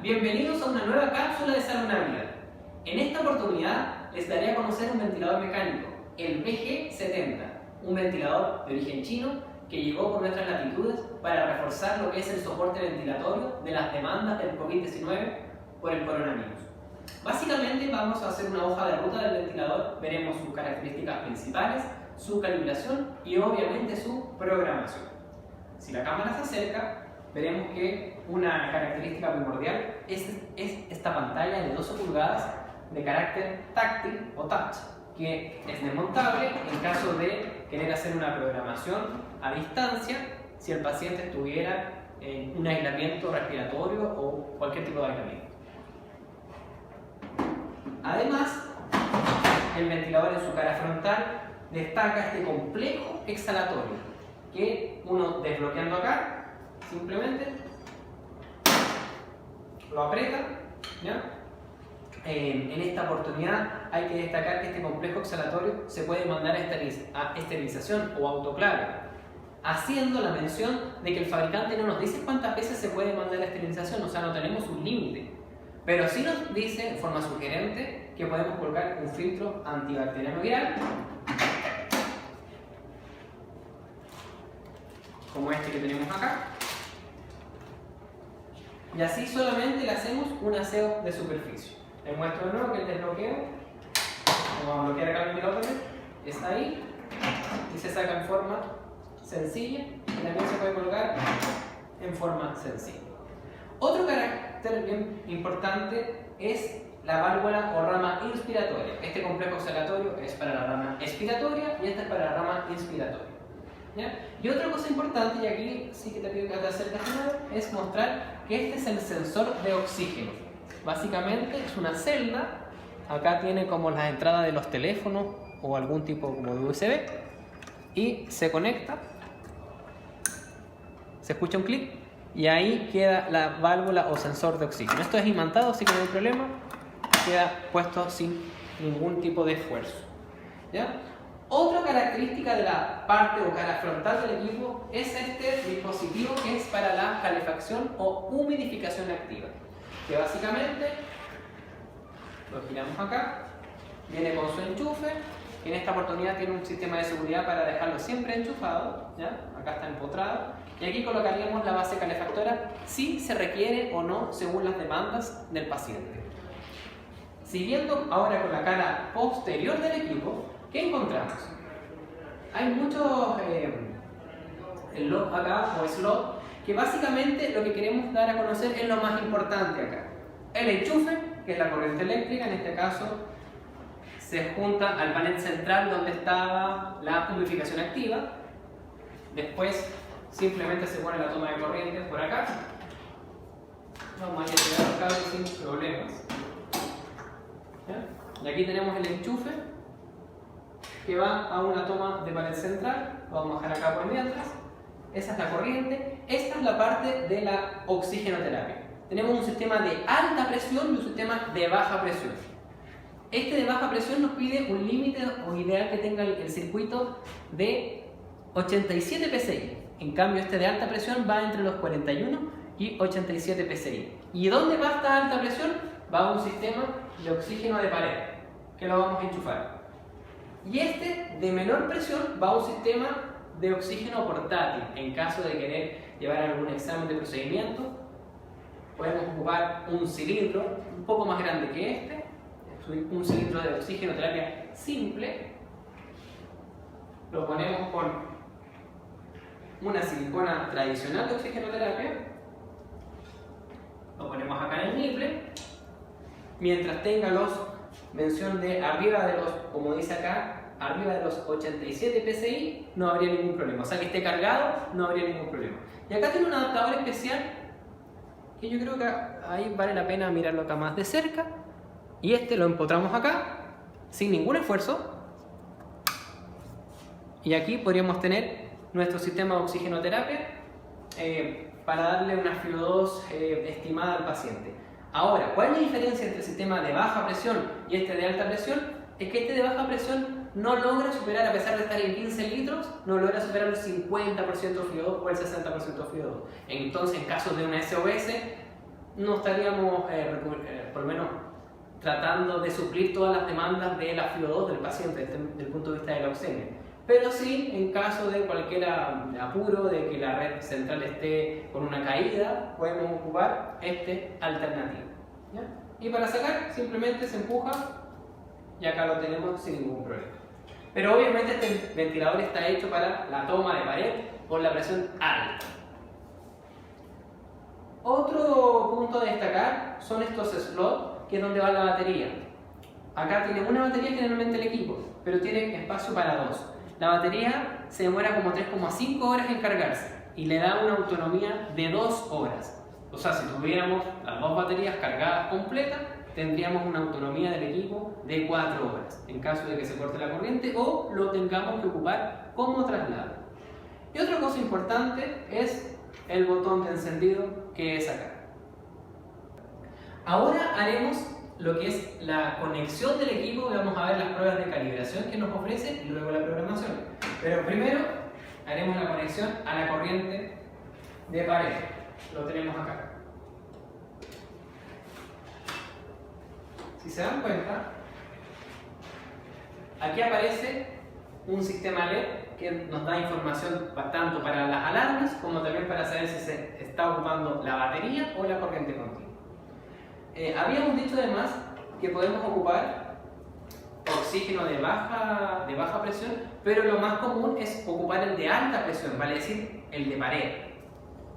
Bienvenidos a una nueva cápsula de saludabilidad. En esta oportunidad les daré a conocer un ventilador mecánico, el BG70, un ventilador de origen chino que llegó por nuestras latitudes para reforzar lo que es el soporte ventilatorio de las demandas del COVID-19 por el coronavirus. Básicamente vamos a hacer una hoja de ruta del ventilador, veremos sus características principales, su calibración y obviamente su programación. Si la cámara se acerca, veremos que una característica primordial es esta pantalla de 12 pulgadas de carácter táctil o touch, que es desmontable en caso de querer hacer una programación a distancia si el paciente estuviera en un aislamiento respiratorio o cualquier tipo de aislamiento. Además, el ventilador en su cara frontal destaca este complejo exhalatorio que uno desbloqueando acá simplemente lo aprieta, ¿ya? En esta oportunidad hay que destacar que este complejo exhalatorio se puede mandar a esterilización o autoclave, haciendo la mención de que el fabricante no nos dice cuántas veces se puede mandar a esterilización, o sea, no tenemos un límite, pero sí nos dice en forma sugerente que podemos colocar un filtro antibacteriano viral, como este que tenemos acá, y así solamente le hacemos un aseo de superficie. Les muestro de nuevo que el desbloqueo, vamos a bloquear acá el ventilador también, está ahí y se saca en forma sencilla y también se puede colocar en forma sencilla. Otro carácter bien importante es la válvula o rama inspiratoria. Este complejo exhalatorio es para la rama expiratoria y esta es para la rama inspiratoria, ¿ya? Y otra cosa importante, y aquí sí que te pido que te acerques es mostrar que este es el sensor de oxígeno. Básicamente es una celda, acá tiene como las entradas de los teléfonos o algún tipo como de USB y se conecta, se escucha un clic y ahí queda la válvula o sensor de oxígeno. Esto es imantado, así que no hay problema, queda puesto sin ningún tipo de esfuerzo, ¿ya? Otra característica de la parte o cara frontal del equipo es este dispositivo que es para la calefacción o humidificación activa, que básicamente lo giramos acá, viene con su enchufe, y en esta oportunidad tiene un sistema de seguridad para dejarlo siempre enchufado, ¿ya? Acá está empotrado, y aquí colocaríamos la base calefactora si se requiere o no según las demandas del paciente. Siguiendo ahora con la cara posterior del equipo, ¿qué encontramos? Hay muchos slot acá o slot que básicamente lo que queremos dar a conocer es lo más importante acá. El enchufe, que es la corriente eléctrica, en este caso se junta al panel central donde estaba la humidificación activa. Después simplemente se pone la toma de corriente por acá. Vamos a retirar los cables sin problemas. ¿Ya? Y aquí tenemos el enchufe que va a una toma de panel central, lo vamos a dejar acá por mientras. Esa es la corriente, esta es la parte de la oxigenoterapia. Tenemos un sistema de alta presión y un sistema de baja presión. Este de baja presión nos pide un límite o ideal que tenga el circuito de 87 psi. En cambio este de alta presión va entre los 41 y 87 psi. ¿Y dónde va esta alta presión? Va a un sistema de oxígeno de pared, que lo vamos a enchufar. Y este de menor presión va a un sistema de oxígeno portátil. En caso de querer llevar algún examen de procedimiento, podemos ocupar un cilindro un poco más grande que este, un cilindro de oxigenoterapia simple. Lo ponemos con una silicona tradicional de oxigenoterapia, lo ponemos acá en el nipple. Mientras tenga mención de arriba de los, como dice acá, arriba de los 87 psi, no habría ningún problema. O sea, que esté cargado, no habría ningún problema. Y acá tiene un adaptador especial que yo creo que ahí vale la pena mirarlo acá más de cerca. Y este lo empotramos acá, sin ningún esfuerzo. Y aquí podríamos tener nuestro sistema de oxigenoterapia para darle una FiO2 estimada al paciente. Ahora, ¿cuál es la diferencia entre el sistema de baja presión y este de alta presión? Es que este de baja presión no logra superar, a pesar de estar en 15 litros, no logra superar el 50% FiO2 o el 60% FiO2. Entonces, en caso de una SOS, no estaríamos por lo menos tratando de suplir todas las demandas de la FIO2 del paciente desde el punto de vista de la leucemia. Pero sí, en caso de cualquier apuro, de que la red central esté con una caída, podemos ocupar este alternativo, ¿ya? Y para sacar, simplemente se empuja y acá lo tenemos sin ningún problema. Pero obviamente este ventilador está hecho para la toma de pared con la presión alta. Otro punto a destacar son estos slots, que es donde va la batería. Acá tiene una batería generalmente el equipo, pero tiene espacio para dos. La batería se demora como 3,5 horas en cargarse y le da una autonomía de 2 horas. O sea, si tuviéramos las dos baterías cargadas completas, tendríamos una autonomía del equipo de 4 horas, en caso de que se corte la corriente o lo tengamos que ocupar como traslado. Y otra cosa importante es el botón de encendido, que es acá. Ahora haremos lo que es la conexión del equipo y vamos a ver las pruebas de calibración que nos ofrece y luego la programación. Pero primero haremos la conexión a la corriente de pared. Lo tenemos acá. Si se dan cuenta, aquí aparece un sistema LED que nos da información tanto para las alarmas como también para saber si se está ocupando la batería o la corriente continua. Habíamos dicho además que podemos ocupar oxígeno de baja presión, pero lo más común es ocupar el de alta presión, vale decir, el de pared.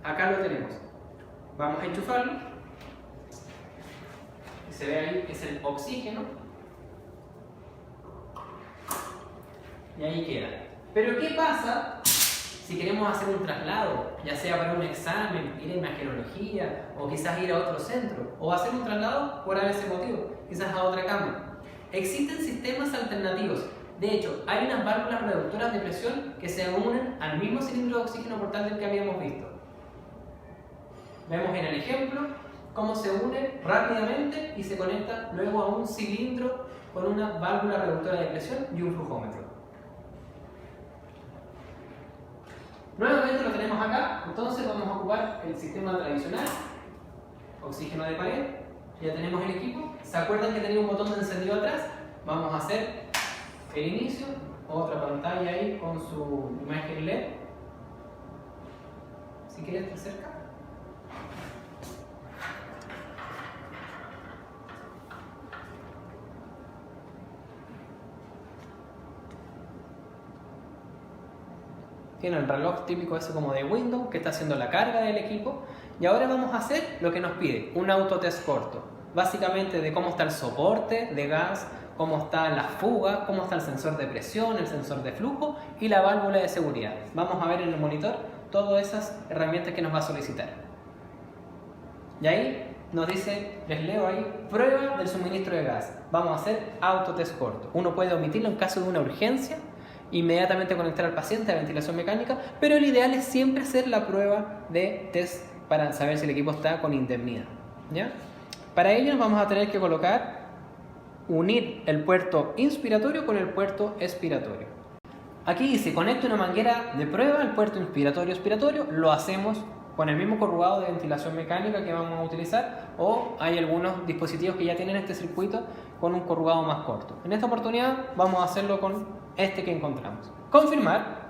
Acá lo tenemos. Vamos a enchufarlo. Se ve ahí, es el oxígeno. Y ahí queda. Pero ¿qué pasa si queremos hacer un traslado, ya sea para un examen, ir a imagenología, o quizás ir a otro centro, o hacer un traslado por ese motivo, quizás a otra cama? Existen sistemas alternativos. De hecho, hay unas válvulas reductoras de presión que se unen al mismo cilindro de oxígeno portal del que habíamos visto. Vemos en el ejemplo cómo se une rápidamente y se conecta luego a un cilindro con una válvula reductora de presión y un flujómetro. Nuevamente lo tenemos acá, entonces vamos a ocupar el sistema tradicional, oxígeno de pared, ya tenemos el equipo. ¿Se acuerdan que tenía un botón de encendido atrás? Vamos a hacer el inicio, otra pantalla ahí con su imagen LED. Si quieres te acerca. Tiene el reloj típico ese como de Windows que está haciendo la carga del equipo. Y ahora vamos a hacer lo que nos pide, un autotest corto. Básicamente de cómo está el soporte de gas, cómo está la fuga, cómo está el sensor de presión, el sensor de flujo y la válvula de seguridad. Vamos a ver en el monitor todas esas herramientas que nos va a solicitar. Y ahí nos dice, les leo ahí, prueba del suministro de gas. Vamos a hacer autotest corto. Uno puede omitirlo en caso de una urgencia, inmediatamente conectar al paciente a ventilación mecánica, pero el ideal es siempre hacer la prueba de test para saber si el equipo está con indemnidad, ¿ya? Para ello vamos a tener que unir el puerto inspiratorio con el puerto expiratorio. Aquí dice, conecta una manguera de prueba al puerto inspiratorio-expiratorio, lo hacemos con el mismo corrugado de ventilación mecánica que vamos a utilizar, o hay algunos dispositivos que ya tienen este circuito con un corrugado más corto. En esta oportunidad vamos a hacerlo con este que encontramos. Confirmar.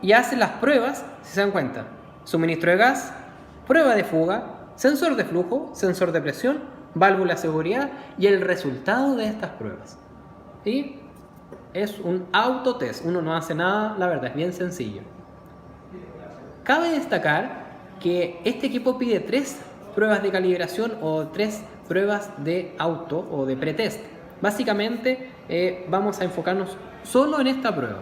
Y hace las pruebas, si se dan cuenta. Suministro de gas, prueba de fuga, sensor de flujo, sensor de presión, válvula de seguridad y el resultado de estas pruebas. Y es un autotest. Uno no hace nada, la verdad, es bien sencillo. Cabe destacar que este equipo pide 3 pruebas de calibración o 3 pruebas de auto o de pretest. Básicamente vamos a enfocarnos solo en esta prueba.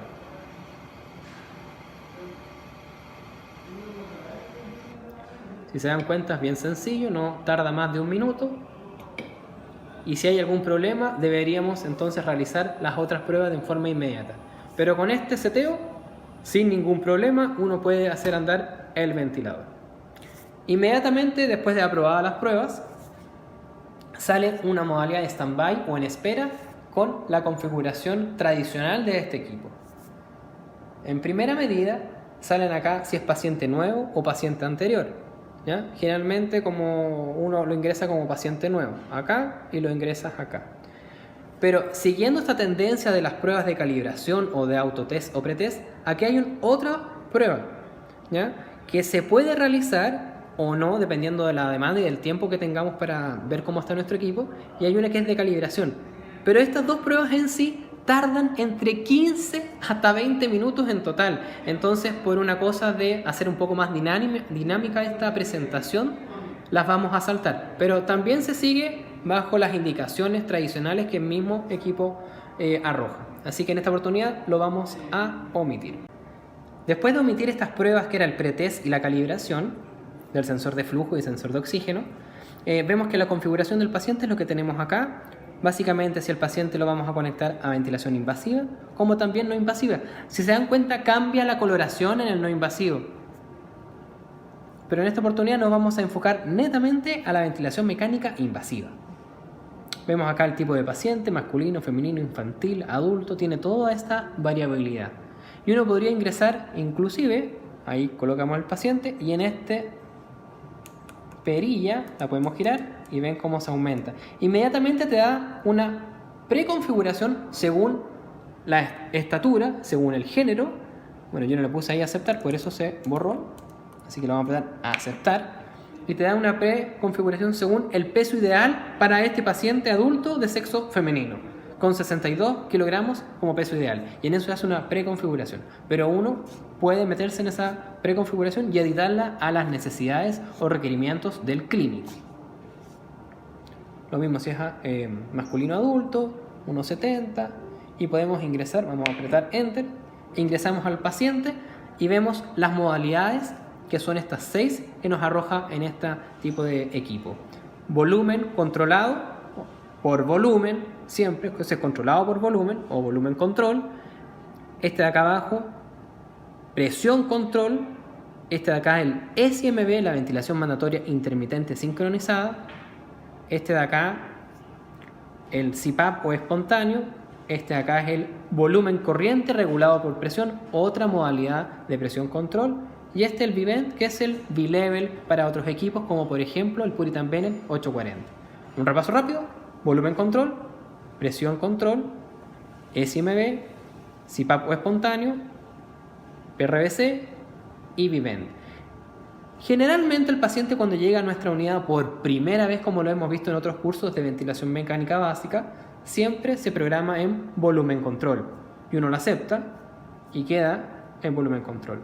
Si se dan cuenta es bien sencillo, no tarda más de 1 minuto. Y si hay algún problema deberíamos entonces realizar las otras pruebas de forma inmediata. Pero con este seteo, sin ningún problema, uno puede hacer andar el ventilador. Inmediatamente después de aprobadas las pruebas, sale una modalidad de stand-by o en espera con la configuración tradicional de este equipo. En primera medida, salen acá si es paciente nuevo o paciente anterior. ¿ya? Generalmente como uno lo ingresa como paciente nuevo, acá, y lo ingresas acá. Pero siguiendo esta tendencia de las pruebas de calibración o de autotest o pretest, aquí hay otra prueba, ¿ya? Que se puede realizar o no, dependiendo de la demanda y del tiempo que tengamos para ver cómo está nuestro equipo, y hay una que es de calibración. Pero estas dos pruebas en sí tardan entre 15 hasta 20 minutos en total. Entonces, por una cosa de hacer un poco más dinámica esta presentación, las vamos a saltar. Pero también se sigue bajo las indicaciones tradicionales que el mismo equipo arroja. Así que en esta oportunidad lo vamos a omitir. Después de omitir estas pruebas que era el pretest y la calibración del sensor de flujo y sensor de oxígeno, vemos que la configuración del paciente es lo que tenemos acá. Básicamente, si el paciente lo vamos a conectar a ventilación invasiva, como también no invasiva. Si se dan cuenta, cambia la coloración en el no invasivo. Pero en esta oportunidad nos vamos a enfocar netamente a la ventilación mecánica invasiva. Vemos acá el tipo de paciente, masculino, femenino, infantil, adulto, tiene toda esta variabilidad. Y uno podría ingresar inclusive, ahí colocamos al paciente y en este perilla la podemos girar y ven cómo se aumenta. Inmediatamente te da una preconfiguración según la estatura, según el género. Bueno, yo no le puse ahí a aceptar, por eso se borró. Así que lo vamos a apretar a aceptar. Y te da una preconfiguración según el peso ideal para este paciente adulto de sexo femenino, con 62 kilogramos como peso ideal. Y en eso hace una preconfiguración. Pero uno puede meterse en esa preconfiguración y editarla a las necesidades o requerimientos del clínico. Lo mismo si es masculino adulto, 1,70, y podemos ingresar, vamos a apretar Enter, ingresamos al paciente y vemos las modalidades que son estas 6 que nos arroja en este tipo de equipo. Volumen controlado por volumen, siempre que es controlado por volumen o volumen control. Este de acá abajo, presión control. Este de acá es el SIMB, la ventilación mandatoria intermitente sincronizada. Este de acá, el CPAP o espontáneo. Este de acá es el volumen corriente regulado por presión, otra modalidad de presión control. Y este el Vivent, que es el B-Level para otros equipos, como por ejemplo el Puritan Bennett 840. Un repaso rápido: volumen control, presión control, SIMB, CPAP o espontáneo, PRBC y Vivent. Generalmente el paciente, cuando llega a nuestra unidad por primera vez, como lo hemos visto en otros cursos de ventilación mecánica básica, siempre se programa en volumen control y uno lo acepta y queda en volumen control.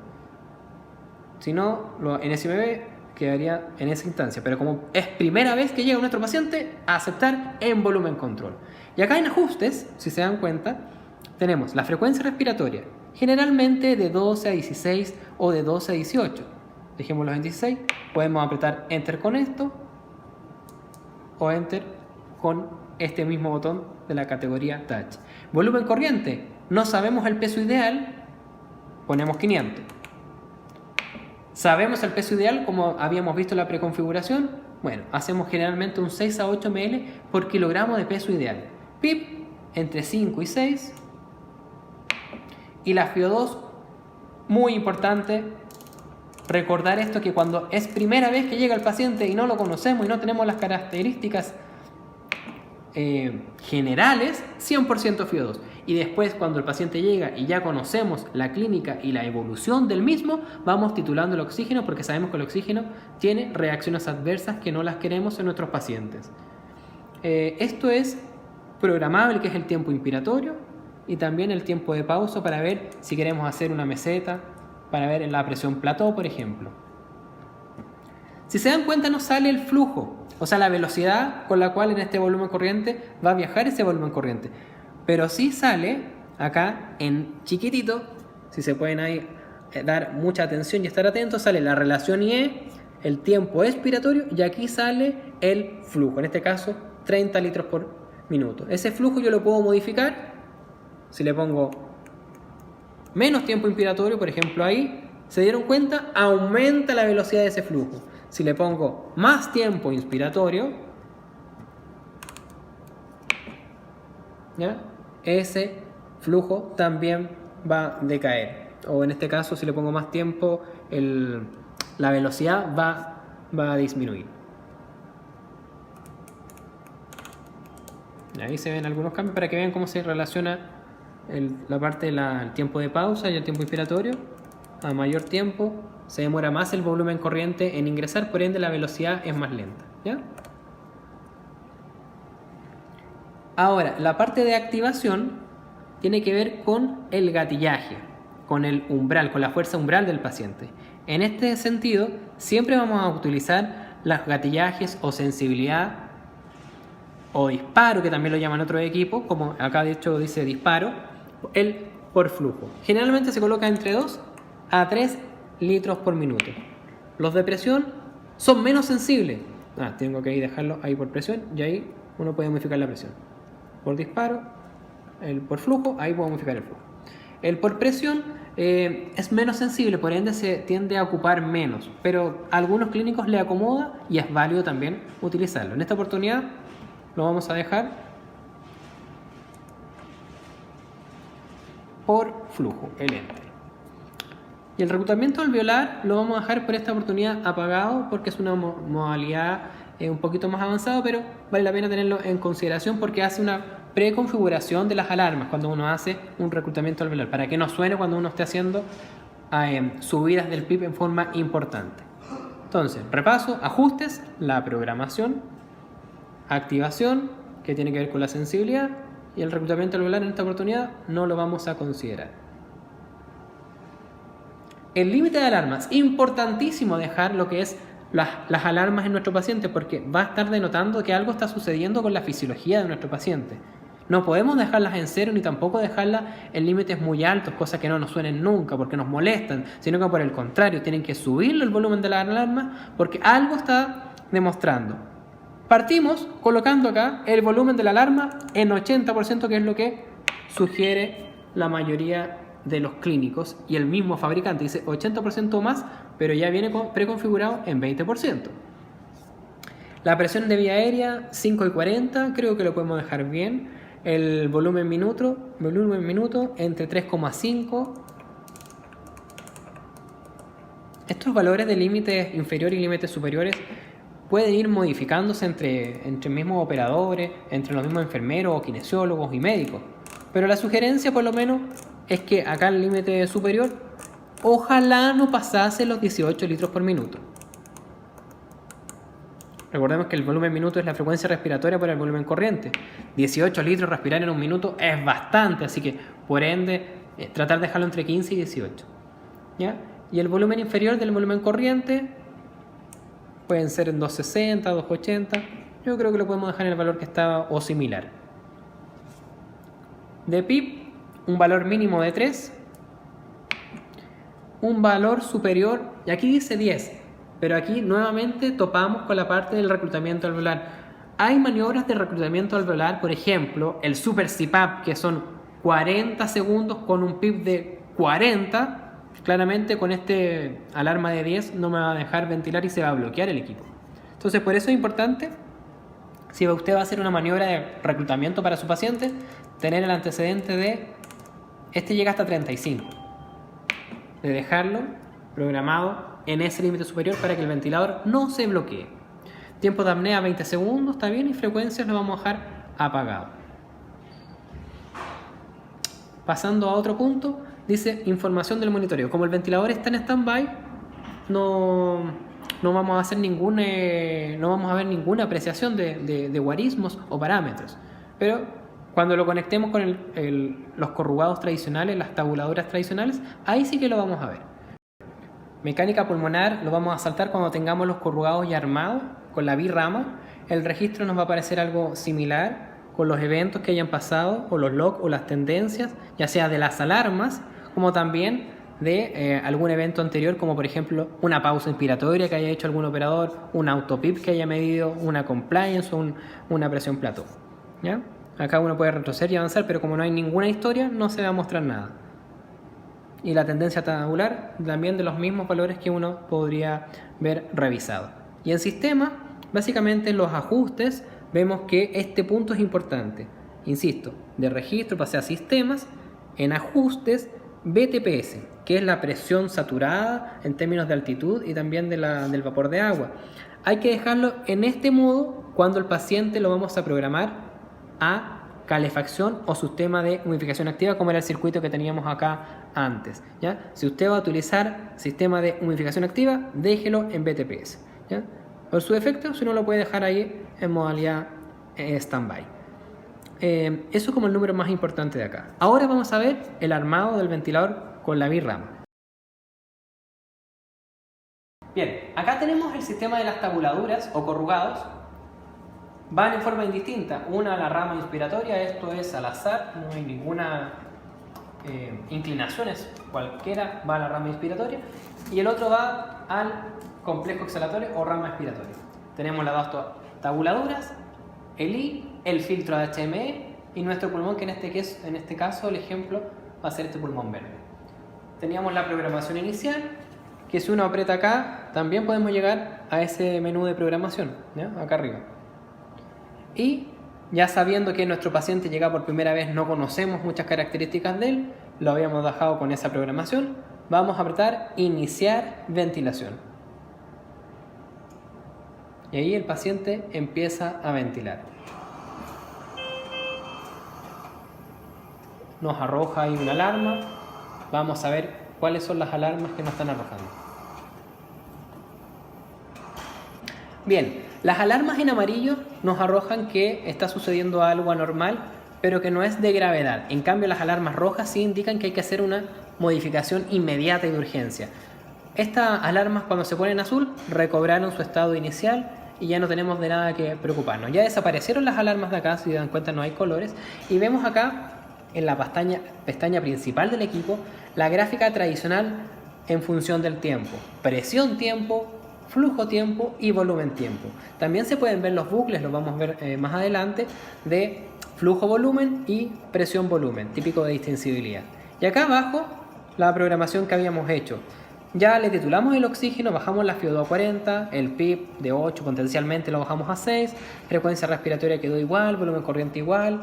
Si no, en SIMB quedaría en esa instancia, pero como es primera vez que llega nuestro paciente, a aceptar en volumen control. Y acá en ajustes, si se dan cuenta, tenemos la frecuencia respiratoria, generalmente de 12 a 16 o de 12 a 18. Dejémoslo en 16, podemos apretar Enter con esto o Enter con este mismo botón de la categoría Touch. Volumen corriente, no sabemos el peso ideal, ponemos 500. ¿Sabemos el peso ideal como habíamos visto en la preconfiguración? Bueno, hacemos generalmente un 6 a 8 ml por kilogramo de peso ideal. PIP entre 5 y 6. Y la FiO2, muy importante, recordar esto, que cuando es primera vez que llega el paciente y no lo conocemos y no tenemos las características generales, 100% FiO2. Y después, cuando el paciente llega y ya conocemos la clínica y la evolución del mismo, vamos titulando el oxígeno, porque sabemos que el oxígeno tiene reacciones adversas que no las queremos en nuestros pacientes. Esto es programable, que es el tiempo inspiratorio, y también el tiempo de pausa para ver si queremos hacer una meseta, para ver en la presión plató, por ejemplo. Si se dan cuenta, nos sale el flujo, o sea, la velocidad con la cual en este volumen corriente va a viajar ese volumen corriente. Pero sí sale acá en chiquitito, si se pueden ahí dar mucha atención y estar atentos, sale la relación IE, el tiempo expiratorio, y aquí sale el flujo, en este caso 30 litros por minuto. Ese flujo yo lo puedo modificar. Si le pongo menos tiempo inspiratorio, por ejemplo ahí, ¿se dieron cuenta? Aumenta la velocidad de ese flujo. Si le pongo más tiempo inspiratorio, ¿ya?, ese flujo también va a decaer. O en este caso, si le pongo más tiempo, la velocidad va va a disminuir. Ahí se ven algunos cambios para que vean cómo se relaciona la parte del tiempo de pausa y el tiempo inspiratorio. A mayor tiempo se demora más el volumen corriente en ingresar, por ende la velocidad es más lenta, ¿ya? Ahora, la parte de activación tiene que ver con el gatillaje, con el umbral, con la fuerza umbral del paciente. En este sentido, siempre vamos a utilizar los gatillajes o sensibilidad o disparo, que también lo llaman otros equipos, como acá de hecho dice disparo, el por flujo. Generalmente se coloca entre 2 a 3 litros por minuto. Los de presión son menos sensibles. Tengo que dejarlo ahí por presión y ahí uno puede modificar la presión. Por disparo, el por flujo, ahí puedo modificar el flujo. El por presión es menos sensible, por ende se tiende a ocupar menos, pero a algunos clínicos le acomoda y es válido también utilizarlo. En esta oportunidad lo vamos a dejar por flujo, el enter. Y el reclutamiento alveolar lo vamos a dejar por esta oportunidad apagado porque es una modalidad un poquito más avanzada, pero vale la pena tenerlo en consideración porque hace una preconfiguración de las alarmas cuando uno hace un reclutamiento alveolar, para que no suene cuando uno esté haciendo subidas del PIB en forma importante. Entonces, repaso, ajustes, la programación, activación, que tiene que ver con la sensibilidad, y el reclutamiento alveolar en esta oportunidad no lo vamos a considerar. El límite de alarmas, importantísimo dejar lo que es las alarmas en nuestro paciente porque va a estar denotando que algo está sucediendo con la fisiología de nuestro paciente. No podemos dejarlas en cero ni tampoco dejarlas en límites muy altos, cosas que no nos suenen nunca porque nos molestan, sino que por el contrario, tienen que subirle el volumen de la alarma porque algo está demostrando. Partimos colocando acá el volumen de la alarma en 80%, que es lo que sugiere la mayoría de los clínicos, y el mismo fabricante dice 80% más, pero ya viene preconfigurado en 20%. La presión de vía aérea 5/40, creo que lo podemos dejar bien. El volumen minuto entre 3,5. Estos valores de límites inferiores y límites superiores pueden ir modificándose entre mismos operadores, entre los mismos enfermeros o kinesiólogos y médicos. Pero la sugerencia por lo menos es que acá el límite superior ojalá no pasase los 18 litros por minuto. Recordemos que el volumen minuto es la frecuencia respiratoria por el volumen corriente. 18 litros respirar en un minuto es bastante, así que por ende tratar de dejarlo entre 15 y 18. ¿Ya? Y el volumen inferior del volumen corriente pueden ser en 260, 280. Yo creo que lo podemos dejar en el valor que estaba o similar. De PIB, un valor mínimo de 3. Un valor superior, y aquí dice 10, pero aquí nuevamente topamos con la parte del reclutamiento alveolar. Hay maniobras de reclutamiento alveolar, por ejemplo, el super CPAP, que son 40 segundos con un PIB de 40. Claramente con este alarma de 10 no me va a dejar ventilar y se va a bloquear el equipo. Entonces por eso es importante, si usted va a hacer una maniobra de reclutamiento para su paciente, tener el antecedente de este llega hasta 35, de dejarlo programado en ese límite superior para que el ventilador no se bloquee. Tiempo de apnea 20 segundos, está bien, y frecuencias lo vamos a dejar apagado. Pasando a otro punto, dice información del monitoreo. Como el ventilador está en stand-by, no vamos a hacer no vamos a ver ninguna apreciación de guarismos o parámetros. Pero cuando lo conectemos con los corrugados tradicionales, las tabuladoras tradicionales, ahí sí que lo vamos a ver. Mecánica pulmonar lo vamos a saltar cuando tengamos los corrugados ya armados con la birrama. El registro nos va a aparecer algo similar con los eventos que hayan pasado o los logs o las tendencias, ya sea de las alarmas como también de algún evento anterior, como por ejemplo una pausa inspiratoria que haya hecho algún operador, un autopip que haya medido, una compliance o una presión plató. ¿Ya? Acá uno puede retroceder y avanzar, pero como no hay ninguna historia, no se va a mostrar nada. Y la tendencia tabular también de los mismos valores que uno podría ver revisado. Y en sistema, básicamente en los ajustes, vemos que este punto es importante. Insisto, de registro pasé a sistemas, en ajustes, BTPS. que es la presión saturada en términos de altitud y también del vapor de agua. Hay que dejarlo en este modo cuando el paciente lo vamos a programar a calefacción o sistema de humidificación activa, como era el circuito que teníamos acá antes, ¿ya? Si usted va a utilizar sistema de humidificación activa, déjelo en BTPS, ¿ya? Por su defecto, si no, lo puede dejar ahí en modalidad standby. Eso es como el número más importante de acá. Ahora vamos a ver el armado del ventilador con la birrama. Bien, acá tenemos el sistema de las tabuladuras o corrugados. Van en forma indistinta, una a la rama inspiratoria, esto es al azar, no hay ninguna inclinación, cualquiera va a la rama inspiratoria, y el otro va al complejo exhalatorio o rama expiratoria. Tenemos las dos tabuladuras, el I, el filtro HME y nuestro pulmón, que en este caso el ejemplo va a ser este pulmón verde. Teníamos la programación inicial, que si uno aprieta acá, también podemos llegar a ese menú de programación, ¿ya? Acá arriba. Y ya sabiendo que nuestro paciente llega por primera vez, no conocemos muchas características de él, lo habíamos dejado con esa programación, vamos a apretar iniciar ventilación. Y ahí el paciente empieza a ventilar. Nos arroja ahí una alarma, vamos a ver cuáles son las alarmas que nos están arrojando. Bien, las alarmas en amarillo nos arrojan que está sucediendo algo anormal, pero que no es de gravedad. En cambio, las alarmas rojas sí indican que hay que hacer una modificación inmediata y de urgencia. Estas alarmas, cuando se ponen azul, recobraron su estado inicial y ya no tenemos de nada que preocuparnos. Ya desaparecieron las alarmas de acá, si se dan cuenta no hay colores. Y vemos acá, en la pestaña principal del equipo, la gráfica tradicional en función del tiempo. Presión tiempo, flujo tiempo y volumen tiempo. También se pueden ver los bucles, los vamos a ver más adelante, de flujo volumen y presión volumen, típico de distensibilidad. Y acá abajo la programación que habíamos hecho. Ya le titulamos el oxígeno, bajamos la FiO2 a 40, el PIB de 8 potencialmente lo bajamos a 6, frecuencia respiratoria quedó igual, volumen corriente igual.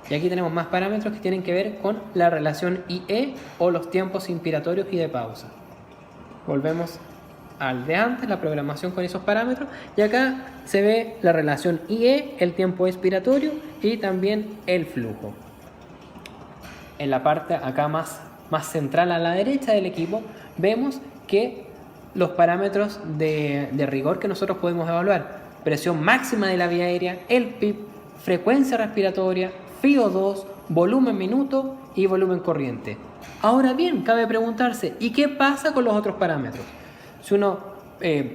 Y aquí tenemos más parámetros que tienen que ver con la relación IE o los tiempos inspiratorios y de pausa. Volvemos al de antes, la programación con esos parámetros, y acá se ve la relación IE, el tiempo expiratorio y también el flujo. En la parte acá más central a la derecha del equipo vemos que los parámetros de rigor que nosotros podemos evaluar: presión máxima de la vía aérea, el PIB, frecuencia respiratoria, FiO2, volumen minuto y volumen corriente. Ahora bien, cabe preguntarse, ¿y qué pasa con los otros parámetros? Si uno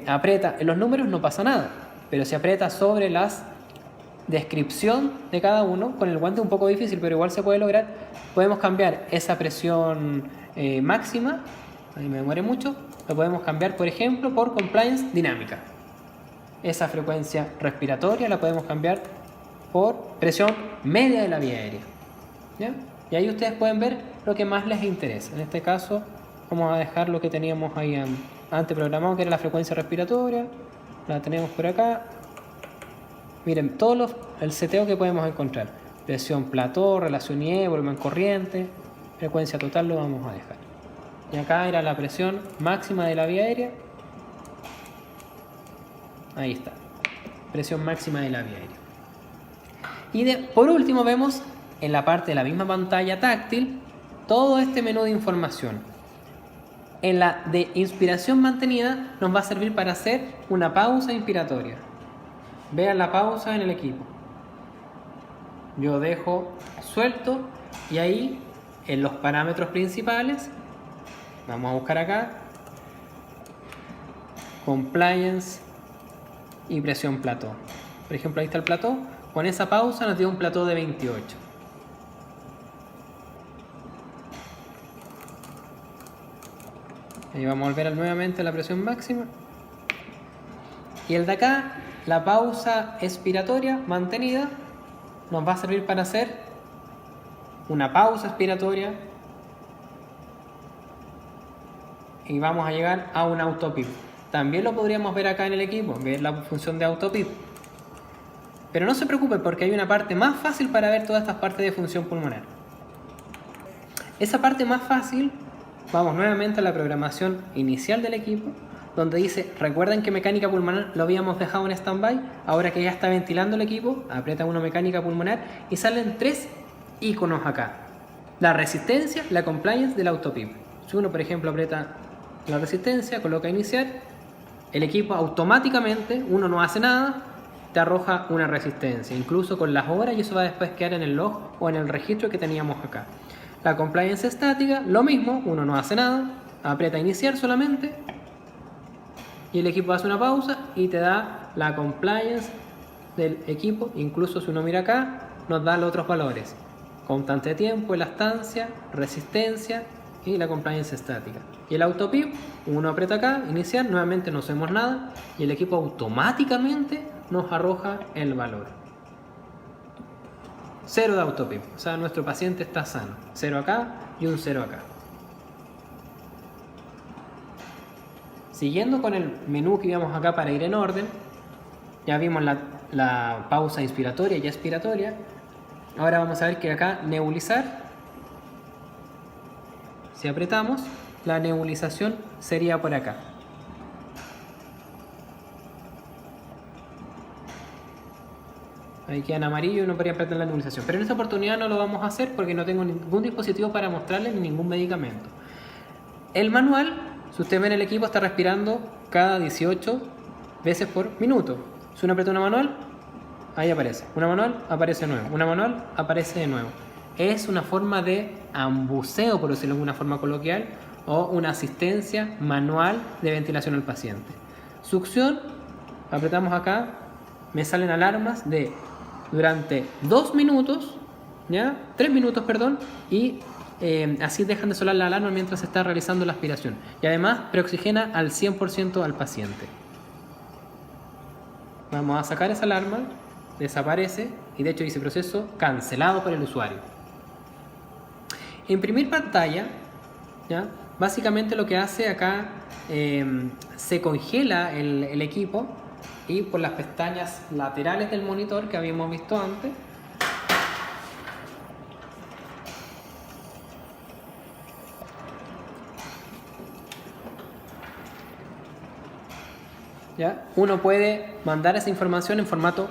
aprieta en los números no pasa nada, pero si aprieta sobre las descripción de cada uno, con el guante es un poco difícil, pero igual se puede lograr, podemos cambiar esa presión máxima, ahí me demoré mucho, lo podemos cambiar por ejemplo por compliance dinámica. Esa frecuencia respiratoria la podemos cambiar por presión media de la vía aérea, ¿ya? Y ahí ustedes pueden ver lo que más les interesa. En este caso vamos a dejar lo que teníamos ahí antes programado, que era la frecuencia respiratoria, la tenemos por acá. Miren, el seteo que podemos encontrar: presión plató, relación IE, volumen corriente, frecuencia total lo vamos a dejar. Y acá era la presión máxima de la vía aérea. Ahí está, presión máxima de la vía aérea. Y por último vemos en la parte de la misma pantalla táctil todo este menú de información. En la de inspiración mantenida nos va a servir para hacer una pausa inspiratoria. Vean la pausa en el equipo. Yo dejo suelto y ahí en los parámetros principales vamos a buscar acá compliance y presión plató. Por ejemplo, ahí está el plató. Con esa pausa nos dio un plató de 28. Ahí vamos a volver nuevamente a la presión máxima. Y el de acá, la pausa expiratoria mantenida, nos va a servir para hacer una pausa expiratoria y vamos a llegar a un autopip. También lo podríamos ver acá en el equipo, ver la función de autopip. Pero no se preocupen porque hay una parte más fácil para ver todas estas partes de función pulmonar. Esa parte más fácil vamos nuevamente a la programación inicial del equipo, donde dice, recuerden que mecánica pulmonar lo habíamos dejado en stand-by, ahora que ya está ventilando el equipo, aprieta uno mecánica pulmonar y salen 3 iconos acá. La resistencia, la compliance del autopip. Si uno, por ejemplo, aprieta la resistencia, coloca iniciar, el equipo automáticamente, uno no hace nada, te arroja una resistencia, incluso con las horas, y eso va a después quedar en el log o en el registro que teníamos acá. La compliance estática, lo mismo, uno no hace nada, aprieta iniciar solamente y el equipo hace una pausa y te da la compliance del equipo. Incluso si uno mira acá, nos da los otros valores: constante de tiempo, elastancia, resistencia y la compliance estática. Y el autopip, uno aprieta acá, iniciar, nuevamente no hacemos nada y el equipo automáticamente nos arroja el valor. 0 de autopip, o sea, nuestro paciente está sano. 0 acá y un 0 acá. Siguiendo con el menú que vimos acá para ir en orden, ya vimos la pausa inspiratoria y expiratoria. Ahora vamos a ver que acá nebulizar, si apretamos, la nebulización sería por acá. Ahí queda en amarillo y no podría apretar la nebulización. Pero en esta oportunidad no lo vamos a hacer porque no tengo ningún dispositivo para mostrarle ni ningún medicamento. El manual, si usted ve en el equipo, está respirando cada 18 veces por minuto. Si uno aprieta una manual, ahí aparece. Una manual, aparece de nuevo. Una manual, aparece de nuevo. Es una forma de ambuceo, por decirlo de alguna forma coloquial, o una asistencia manual de ventilación al paciente. Succión, apretamos acá, me salen alarmas de durante 2 minutos, ¿ya? 3 minutos, perdón, y así dejan de sonar la alarma mientras se está realizando la aspiración. Y además preoxigena al 100% al paciente. Vamos a sacar esa alarma, desaparece y de hecho dice proceso cancelado por el usuario. Imprimir pantalla, ¿ya? Básicamente lo que hace acá, se congela el equipo y por las pestañas laterales del monitor que habíamos visto antes, ¿ya? Uno puede mandar esa información en formato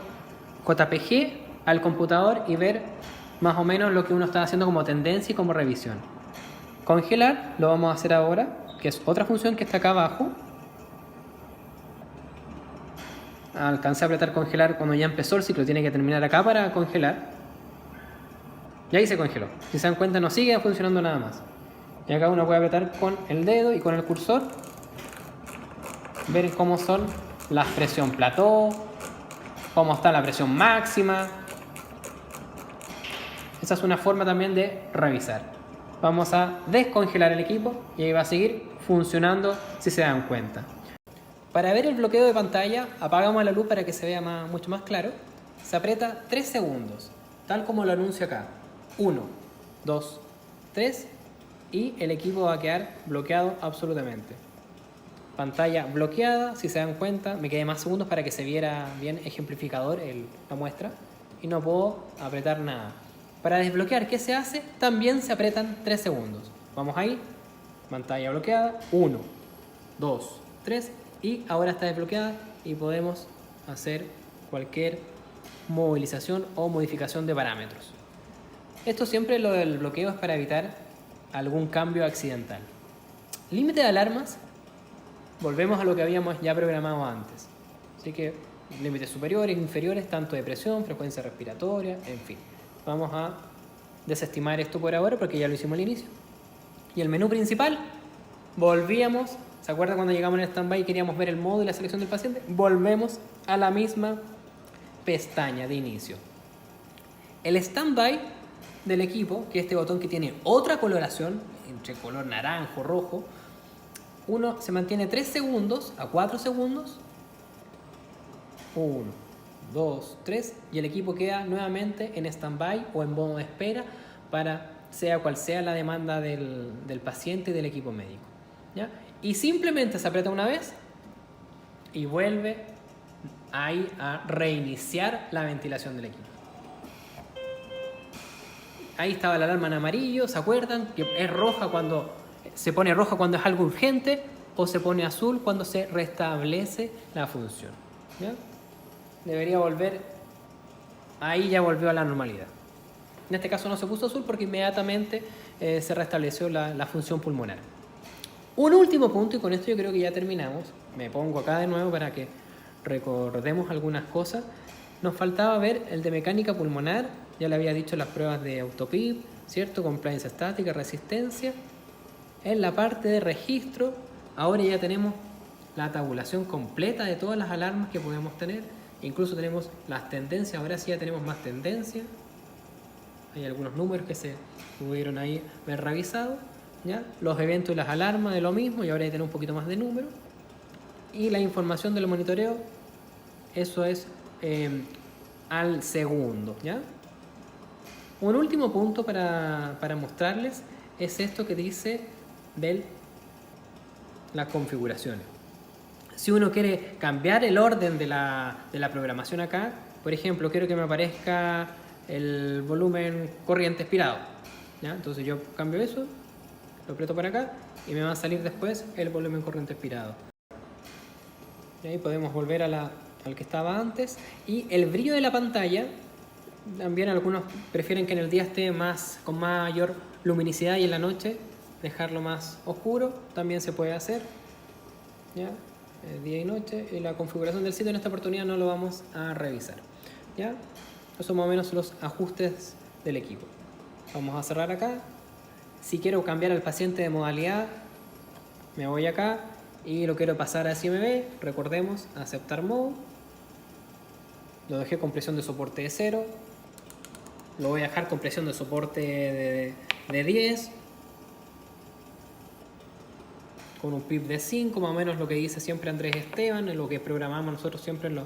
JPG al computador y ver más o menos lo que uno está haciendo como tendencia y como revisión. Congelar lo vamos a hacer ahora, que es otra función que está acá abajo. Alcancé a apretar congelar cuando ya empezó el ciclo, tiene que terminar acá para congelar. Y ahí se congeló. Si se dan cuenta, no sigue funcionando nada más. Y acá uno puede apretar con el dedo y con el cursor, ver cómo son la presión plató, cómo está la presión máxima. Esa es una forma también de revisar. Vamos a descongelar el equipo y ahí va a seguir funcionando si se dan cuenta. Para ver el bloqueo de pantalla, apagamos la luz para que se vea mucho más claro. Se aprieta 3 segundos, tal como lo anuncio acá. 1, 2, 3 y el equipo va a quedar bloqueado absolutamente. Pantalla bloqueada, si se dan cuenta, me quedé más segundos para que se viera bien ejemplificador la muestra y no puedo apretar nada. Para desbloquear, ¿qué se hace? También se apretan 3 segundos. Vamos ahí, pantalla bloqueada, 1, 2, 3 y ahora está desbloqueada y podemos hacer cualquier movilización o modificación de parámetros. Esto siempre, lo del bloqueo, es para evitar algún cambio accidental. Límite de alarmas, volvemos a lo que habíamos ya programado antes. Así que límites superiores, inferiores, tanto de presión, frecuencia respiratoria, en fin. Vamos a desestimar esto por ahora porque ya lo hicimos al inicio. Y el menú principal, volvíamos. ¿Se acuerdan cuando llegamos en el stand-by y queríamos ver el modo y la selección del paciente? Volvemos a la misma pestaña de inicio. El stand-by del equipo, que es este botón que tiene otra coloración, entre color naranjo, rojo, uno se mantiene 3 segundos a 4 segundos. 1, 2, 3 y el equipo queda nuevamente en stand-by o en modo de espera para sea cual sea la demanda del paciente y del equipo médico, ¿ya? Y simplemente se aprieta una vez y vuelve ahí a reiniciar la ventilación del equipo. Ahí estaba la alarma en amarillo, ¿se acuerdan? Que es roja cuando se pone rojo cuando es algo urgente o se pone azul cuando se restablece la función. ¿Ya? Debería volver, ahí ya volvió a la normalidad. En este caso no se puso azul porque inmediatamente se restableció la función pulmonar. Un último punto, y con esto yo creo que ya terminamos. Me pongo acá de nuevo para que recordemos algunas cosas. Nos faltaba ver el de mecánica pulmonar. Ya le había dicho las pruebas de AutoPIP, ¿cierto? Compliance estática, resistencia. En la parte de registro, ahora ya tenemos la tabulación completa de todas las alarmas que podemos tener. Incluso tenemos las tendencias, ahora sí ya tenemos más tendencias. Hay algunos números que se pudieron ahí ver revisados. ¿Ya? Los eventos y las alarmas de lo mismo, y ahora ya tenemos un poquito más de números. Y la información del monitoreo, eso es al segundo. ¿Ya? Un último punto para mostrarles es esto que dice de las configuraciones. Si uno quiere cambiar el orden de la programación acá, por ejemplo, quiero que me aparezca el volumen corriente expirado. ¿Ya? Entonces yo cambio eso, lo aprieto para acá y me va a salir después el volumen corriente expirado. Y ahí podemos volver al que estaba antes. Y el brillo de la pantalla, también algunos prefieren que en el día esté con mayor luminosidad y en la noche dejarlo más oscuro, también se puede hacer. ¿Ya? Día y noche. Y la configuración del sitio en esta oportunidad no lo vamos a revisar. ¿Ya? Esos son más o menos los ajustes del equipo. Vamos a cerrar acá. Si quiero cambiar al paciente de modalidad, me voy acá y lo quiero pasar a SMB. Recordemos, aceptar modo. Lo dejé con presión de soporte de 0. Lo voy a dejar con presión de soporte de 10. Con un PIP de 5, más o menos lo que dice siempre Andrés Esteban, en lo que programamos nosotros siempre en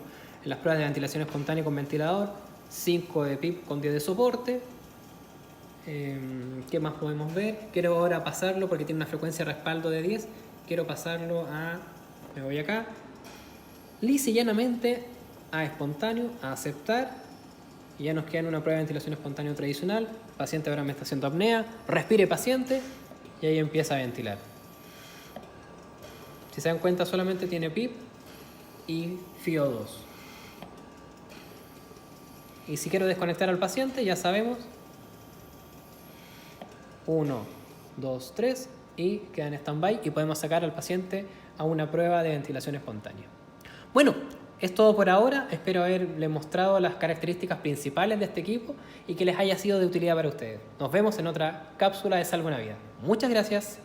las pruebas de ventilación espontánea con ventilador. 5 de PIP con 10 de soporte. ¿Qué más podemos ver? Quiero ahora pasarlo porque tiene una frecuencia de respaldo de 10. Quiero pasarlo a... Me voy acá. Lisa y llanamente a espontáneo, a aceptar. Y ya nos queda una prueba de ventilación espontánea tradicional. Paciente ahora me está haciendo apnea. Respire paciente. Y ahí empieza a ventilar. Si se dan cuenta solamente tiene PIP y FiO2. Y si quiero desconectar al paciente, ya sabemos. 1, 2, 3 y queda en stand-by y podemos sacar al paciente a una prueba de ventilación espontánea. Bueno, es todo por ahora. Espero haberles mostrado las características principales de este equipo y que les haya sido de utilidad para ustedes. Nos vemos en otra cápsula de Salva una Vida. Muchas gracias.